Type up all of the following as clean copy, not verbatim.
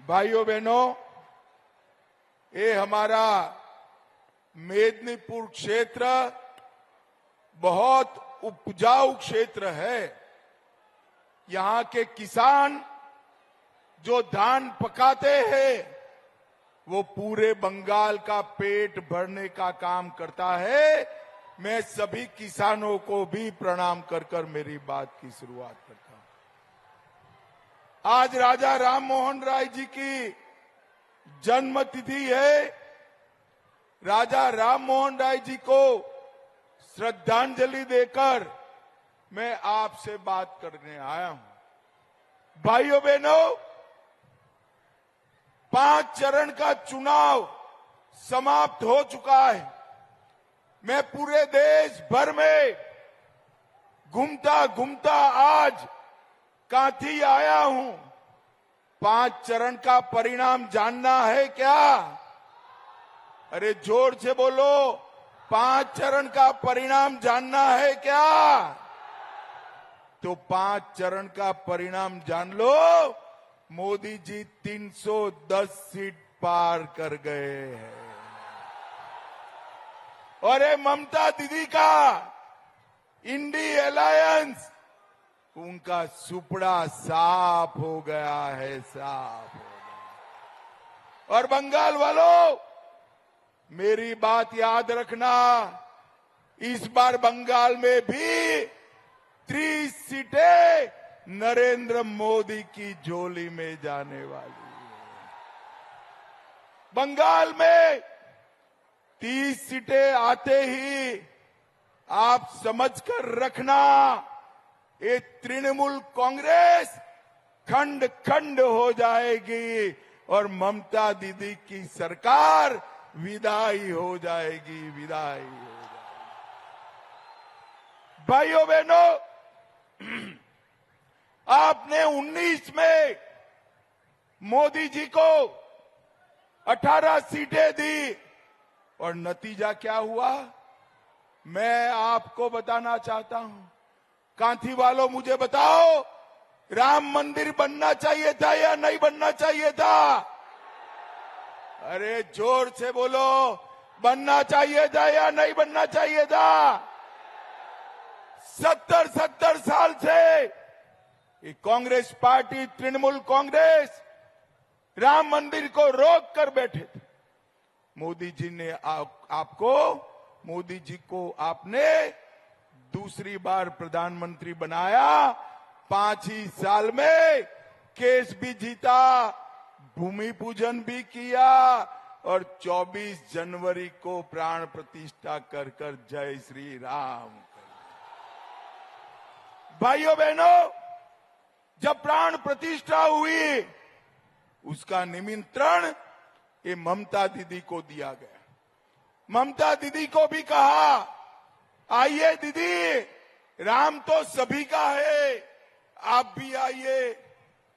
भाइयों बहनों, ये हमारा मेदिनीपुर क्षेत्र बहुत उपजाऊ क्षेत्र है। यहाँ के किसान जो धान पकाते हैं वो पूरे बंगाल का पेट भरने का काम करता है। मैं सभी किसानों को भी प्रणाम कर कर मेरी बात की शुरुआत करता हूं। आज राजा राम मोहन राय जी की जन्म तिथि है। राजा राम मोहन राय जी को श्रद्धांजलि देकर मैं आपसे बात करने आया हूं। भाइयों बहनों, 5 चरण का चुनाव समाप्त हो चुका है। मैं पूरे देश भर में घूमता घूमता आज कांठी आया हूं। 5 चरण का परिणाम जानना है क्या? अरे जोर से बोलो, 5 चरण का परिणाम जानना है क्या? तो 5 चरण का परिणाम जान लो। मोदी जी 310 सीट पार कर गए हैं और ये ममता दीदी का इंडी अलायंस, उनका सुपड़ा साफ हो गया है, साफ हो गया। और बंगाल वालों, मेरी बात याद रखना, इस बार बंगाल में भी 30 सीटें नरेंद्र मोदी की झोली में जाने वाली है। बंगाल में 30 सीटें आते ही आप समझकर रखना, ये तृणमूल कांग्रेस खंड खंड हो जाएगी और ममता दीदी की सरकार विदाई हो जाएगी, विदाई हो जाएगी। भाइयों बहनों, आपने 19 में मोदी जी को 18 सीटें दी और नतीजा क्या हुआ मैं आपको बताना चाहता हूं। कांठी वालों, मुझे बताओ, राम मंदिर बनना चाहिए था या नहीं बनना चाहिए था? अरे जोर से बोलो, बनना चाहिए था या नहीं बनना चाहिए था? 70 साल से ये कांग्रेस पार्टी, तृणमूल कांग्रेस राम मंदिर को रोक कर बैठे थे। मोदी जी ने मोदी जी को आपने दूसरी बार प्रधानमंत्री बनाया। 5 ही साल में केस भी जीता, भूमि पूजन भी किया और 24 जनवरी को प्राण प्रतिष्ठा कर कर जय श्री राम। भाइयों बहनों, जब प्राण प्रतिष्ठा हुई उसका निमंत्रण ये ममता दीदी को दिया गया। ममता दीदी को भी कहा, आइए दीदी, राम तो सभी का है, आप भी आइए।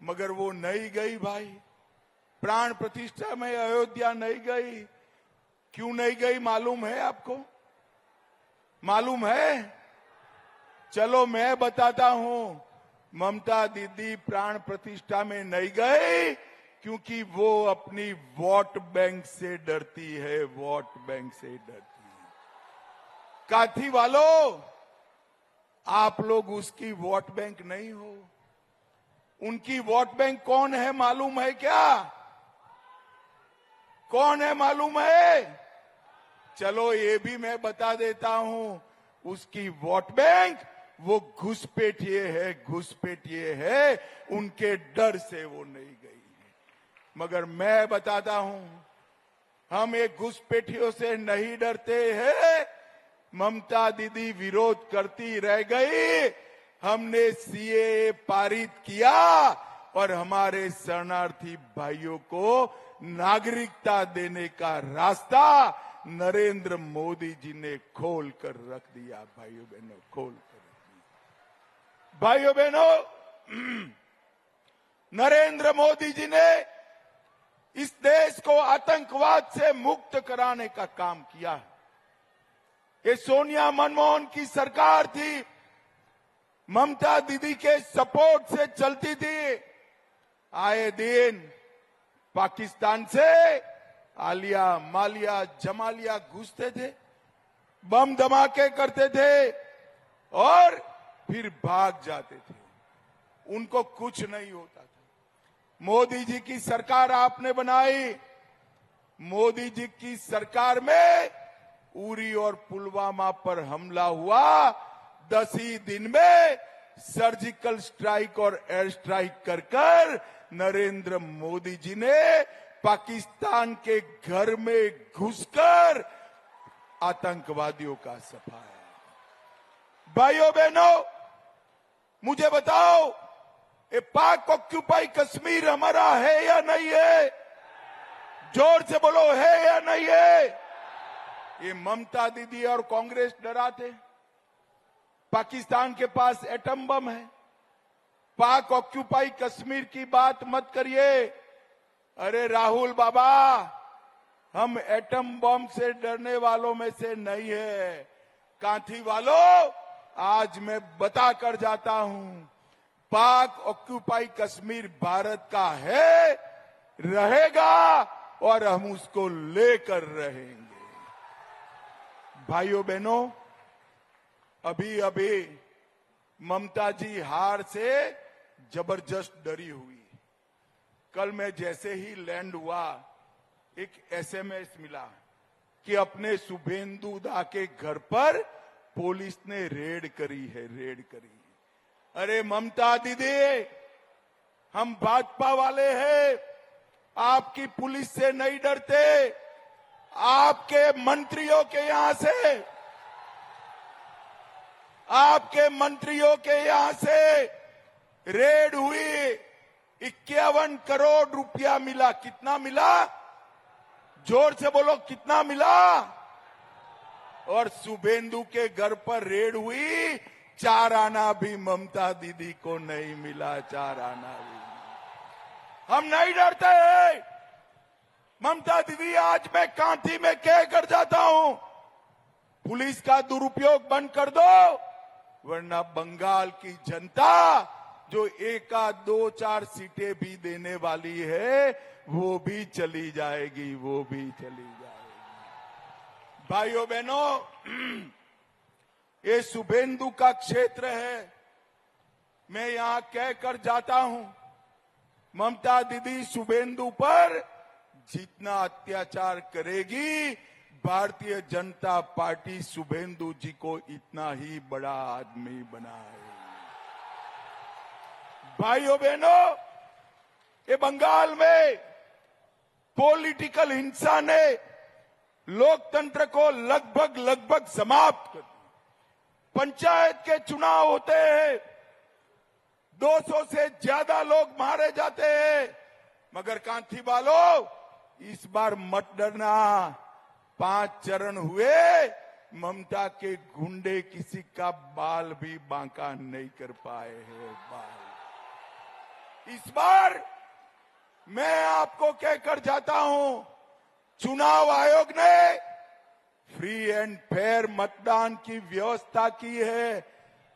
मगर वो नहीं गई भाई, प्राण प्रतिष्ठा में अयोध्या नहीं गई। क्यों नहीं गई मालूम है आपको? मालूम है? चलो मैं बताता हूं। ममता दीदी प्राण प्रतिष्ठा में नहीं गई क्योंकि वो अपनी वोट बैंक से डरती है, वोट बैंक से डरती है। काठी वालों, आप लोग उसकी वोट बैंक नहीं हो। उनकी वोट बैंक कौन है मालूम है क्या? कौन है मालूम है? चलो ये भी मैं बता देता हूं। उसकी वोट बैंक वो घुसपैठिए है, घुसपैठिए है। उनके डर से वो नहीं गई। मगर मैं बताता हूं, हम एक घुसपैठियों से नहीं डरते हैं। ममता दीदी विरोध करती रह गई, हमने सीएए पारित किया और हमारे शरणार्थी भाइयों को नागरिकता देने का रास्ता नरेंद्र मोदी जी ने खोल कर रख दिया। भाइयों बहनों, खोल कर रख दिया। भाइयों बहनों, नरेंद्र मोदी जी ने इस देश को आतंकवाद से मुक्त कराने का काम किया है। ये सोनिया मनमोहन की सरकार थी, ममता दीदी के सपोर्ट से चलती थी। आए दिन पाकिस्तान से आलिया, मालिया, जमालिया घुसते थे, बम धमाके करते थे और फिर भाग जाते थे। उनको कुछ नहीं होता था। मोदी जी की सरकार आपने बनाई। मोदी जी की सरकार में उरी और पुलवामा पर हमला हुआ। 10 ही दिन में सर्जिकल स्ट्राइक और एयर स्ट्राइक कर नरेंद्र मोदी जी ने पाकिस्तान के घर में घुसकर आतंकवादियों का सफाया। भाइयों बहनों, मुझे बताओ, ये पाक ऑक्यूपाई कश्मीर हमारा है या नहीं है? जोर से बोलो, है या नहीं है? ये ममता दीदी और कांग्रेस डराते। पाकिस्तान के पास एटम बम है। पाक ऑक्यूपाई कश्मीर की बात मत करिए। अरे राहुल बाबा, हम एटम बम से डरने वालों में से नहीं है। कांथी वालों, आज मैं बता कर जाता हूं, पाक ऑक्यूपाई कश्मीर भारत का है, रहेगा और हम उसको लेकर रहेंगे। भाइयों बहनों, अभी अभी ममता जी हार से जबरदस्त डरी हुई। कल मैं जैसे ही लैंड हुआ, एक एसएमएस मिला कि अपने शुभेंदु दा के घर पर पुलिस ने रेड करी है, रेड करी है। अरे ममता दीदी, हम भाजपा वाले हैं, आपकी पुलिस से नहीं डरते। आपके मंत्रियों के यहां से, आपके मंत्रियों के यहां से रेड हुई। 51 करोड़ रुपया मिला। कितना मिला? जोर से बोलो, कितना मिला? और शुभेंदु के घर पर रेड हुई, 4 आना भी ममता दीदी को नहीं मिला। 4 आना भी। हम नहीं डरते हैं। ममता दीदी, आज मैं कांथी में कह कर जाता हूं, पुलिस का दुरुपयोग बंद कर दो, वरना बंगाल की जनता जो 1 2 4 सीटें भी देने वाली है, वो भी चली जाएगी, वो भी चली जाएगी। भाइयों बहनों, ये शुभेंदु का क्षेत्र है। मैं यहां कहकर जाता हूं, ममता दीदी शुभेंदु पर जितना अत्याचार करेगी, भारतीय जनता पार्टी शुभेंदु जी को इतना ही बड़ा आदमी बनाएगी। भाइयों बहनों, ये बंगाल में पॉलिटिकल हिंसा ने लोकतंत्र को लगभग समाप्त कर दिया। पंचायत के चुनाव होते हैं, 200 से ज्यादा लोग मारे जाते हैं, मगर कांथी वालों, इस बार मत डरना। 5 चरण हुए, ममता के गुंडे किसी का बाल भी बांका नहीं कर पाए हैं। इस बार मैं आपको कहकर जाता हूं, चुनाव आयोग ने फ्री एंड फेयर मतदान की व्यवस्था की है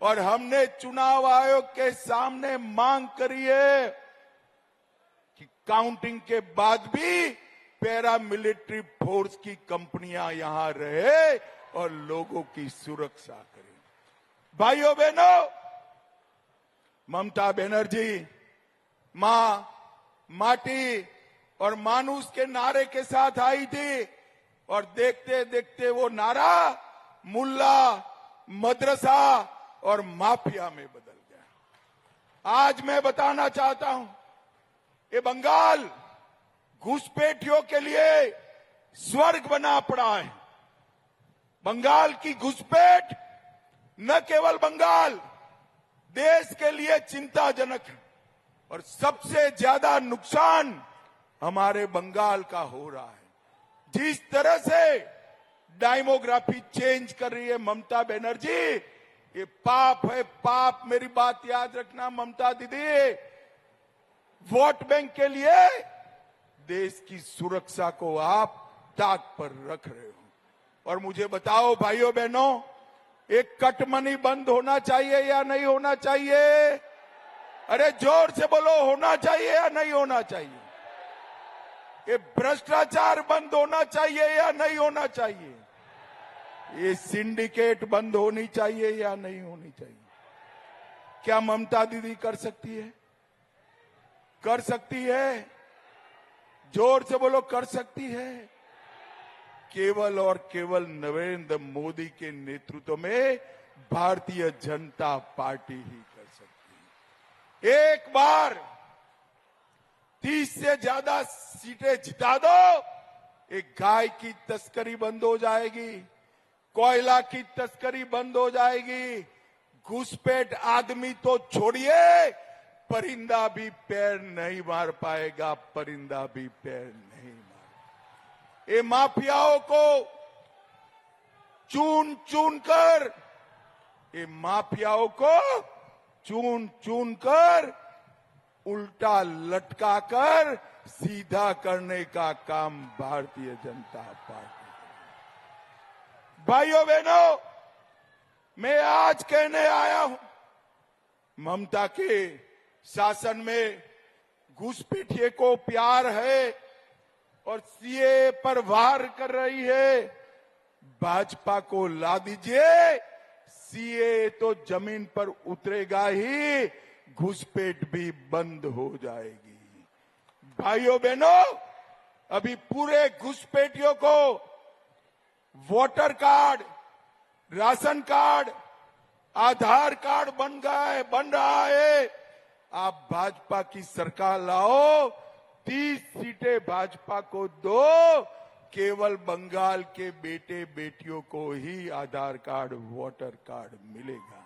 और हमने चुनाव आयोग के सामने मांग करी है कि काउंटिंग के बाद भी पैरामिलिट्री फोर्स की कंपनियां यहां रहे और लोगों की सुरक्षा करें। भाइयों बहनों, ममता बनर्जी मां, माटी और मानुष के नारे के साथ आई थी और देखते देखते वो नारा मुल्ला, मदरसा और माफिया में बदल गया। आज मैं बताना चाहता हूं, ये बंगाल घुसपैठियों के लिए स्वर्ग बना पड़ा है। बंगाल की घुसपैठ न केवल बंगाल, देश के लिए चिंताजनक है और सबसे ज्यादा नुकसान हमारे बंगाल का हो रहा है। जिस तरह से डेमोग्राफी चेंज कर रही है ममता बनर्जी, ये पाप है, पाप। मेरी बात याद रखना ममता दीदी, वोट बैंक के लिए देश की सुरक्षा को आप ताक पर रख रहे हो। और मुझे बताओ भाइयों बहनों, एक कटमनी बंद होना चाहिए या नहीं होना चाहिए? अरे जोर से बोलो, होना चाहिए या नहीं होना चाहिए? ये भ्रष्टाचार बंद होना चाहिए या नहीं होना चाहिए? ये सिंडिकेट बंद होनी चाहिए या नहीं होनी चाहिए? क्या ममता दीदी कर सकती है? कर सकती है? जोर से बोलो, कर सकती है? केवल और केवल नरेंद्र मोदी के नेतृत्व में भारतीय जनता पार्टी ही कर सकती है। एक बार 30 से ज्यादा सीटें जिता दो, एक गाय की तस्करी बंद हो जाएगी, कोयला की तस्करी बंद हो जाएगी, घुसपैठ आदमी तो छोड़िए, परिंदा भी पैर नहीं मार पाएगा, परिंदा भी पैर नहीं मार। ये माफियाओं को चून चून कर, ये माफियाओं को चून चून कर उल्टा लटकाकर सीधा करने का काम भारतीय जनता पार्टी। भाइयों बहनों, मैं आज कहने आया हूं, ममता के शासन में घुसपैठिए को प्यार है और सीए पर वार कर रही है। भाजपा को ला दीजिए, सीए तो जमीन पर उतरेगा ही, घुसपैठ भी बंद हो जाएगी। भाइयों बहनों, अभी पूरे घुसपैठियों को वोटर कार्ड, राशन कार्ड, आधार कार्ड बन रहा है। आप भाजपा की सरकार लाओ, 30 सीटें भाजपा को दो, केवल बंगाल के बेटे बेटियों को ही आधार कार्ड, वोटर कार्ड मिलेगा।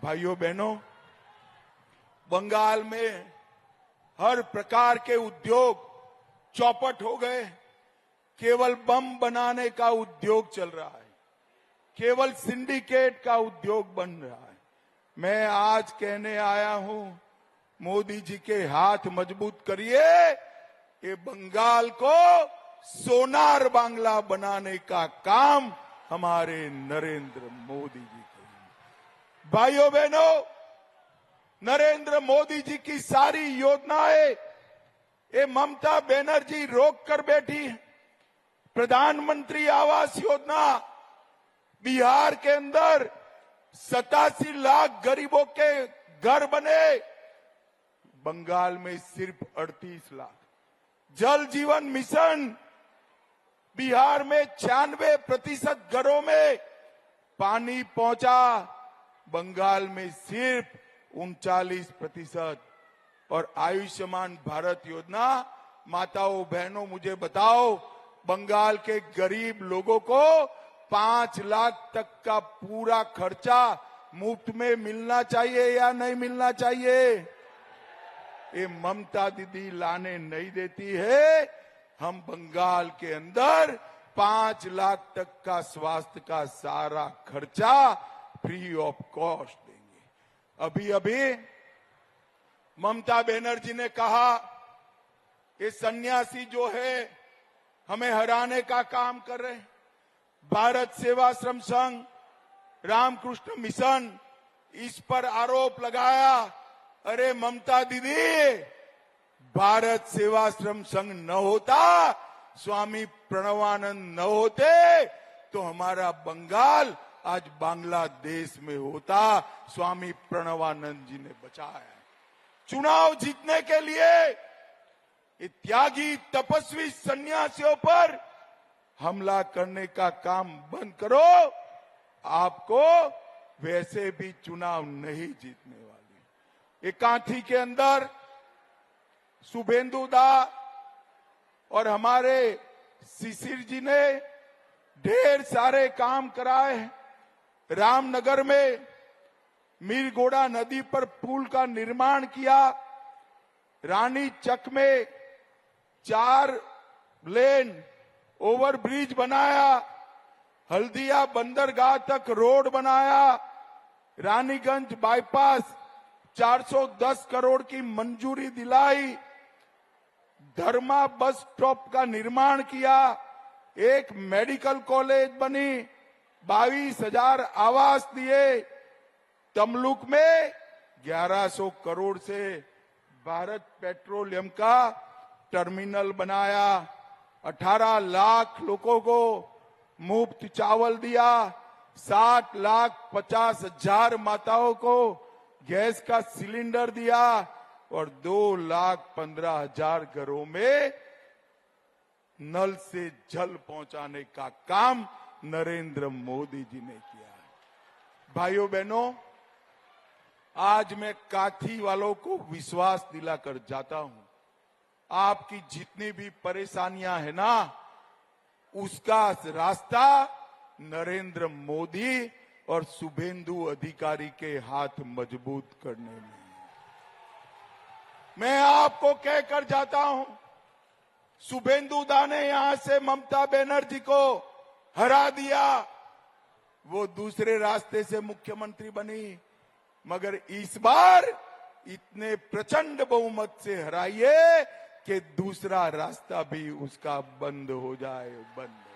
भाइयों बहनों, बंगाल में हर प्रकार के उद्योग चौपट हो गए, केवल बम बनाने का उद्योग चल रहा है, केवल सिंडिकेट का उद्योग बन रहा है। मैं आज कहने आया हूं, मोदी जी के हाथ मजबूत करिए, ये बंगाल को सोनार बांग्ला बनाने का काम हमारे नरेंद्र मोदी जी करेंगे। भाइयों बहनों, नरेंद्र मोदी जी की सारी योजनाएं ये ममता बनर्जी रोक कर बैठी है। प्रधानमंत्री आवास योजना, बिहार के अंदर 87 लाख गरीबों के घर बने, बंगाल में सिर्फ 38 लाख। जल जीवन मिशन, बिहार में 96% घरों में पानी पहुंचा, बंगाल में सिर्फ 39%। और आयुष्मान भारत योजना, माताओं बहनों मुझे बताओ, बंगाल के गरीब लोगों को 5 लाख तक का पूरा खर्चा मुफ्त में मिलना चाहिए या नहीं मिलना चाहिए? ये ममता दीदी लाने नहीं देती है। हम बंगाल के अंदर 5 लाख तक का स्वास्थ्य का सारा खर्चा फ्री ऑफ कॉस्ट देंगे। अभी अभी ममता बनर्जी ने कहा, ये सन्यासी जो है हमें हराने का काम कर रहे हैं। भारत सेवाश्रम संघ, रामकृष्ण मिशन, इस पर आरोप लगाया, अरे ममता दीदी, भारत सेवाश्रम संघ न होता, स्वामी प्रणवानंद न होते, तो हमारा बंगाल आज बांग्लादेश में होता। स्वामी प्रणवानंद जी ने बचाया है। चुनाव जीतने के लिए त्यागी तपस्वी सन्यासियों पर हमला करने का काम बंद करो, आपको वैसे भी चुनाव नहीं जीतने वाले। ये कांठी के अंदर शुभेंदु दा और हमारे शिशिर जी ने ढेर सारे काम कराए हैं। रामनगर में मीरगोड़ा नदी पर पुल का निर्माण किया, रानी चक में 4 लेन ओवरब्रिज बनाया, हल्दिया बंदरगाह तक रोड बनाया, रानीगंज बाईपास 410 करोड़ की मंजूरी दिलाई, धर्मा बस स्टॉप का निर्माण किया, एक मेडिकल कॉलेज बनी, 22,000 आवास दिए, तमलुक में 1100 करोड़ से भारत पेट्रोलियम का टर्मिनल बनाया, 18 लाख लोगों को मुफ्त चावल दिया, 60,50,000 माताओं को गैस का सिलेंडर दिया और 2,15,000 घरों में नल से जल पहुंचाने का काम नरेंद्र मोदी जी ने किया है। भाइयों बहनों, आज मैं काथी वालों को विश्वास दिलाकर जाता हूं, आपकी जितनी भी परेशानियां है ना, उसका रास्ता नरेंद्र मोदी और शुभेंदु अधिकारी के हाथ मजबूत करने में है। मैं आपको कहकर जाता हूं, शुभेंदु दा ने यहां से ममता बनर्जी को हरा दिया, वो दूसरे रास्ते से मुख्यमंत्री बनी, मगर इस बार इतने प्रचंड बहुमत से हराइए कि दूसरा रास्ता भी उसका बंद हो जाए, बंद।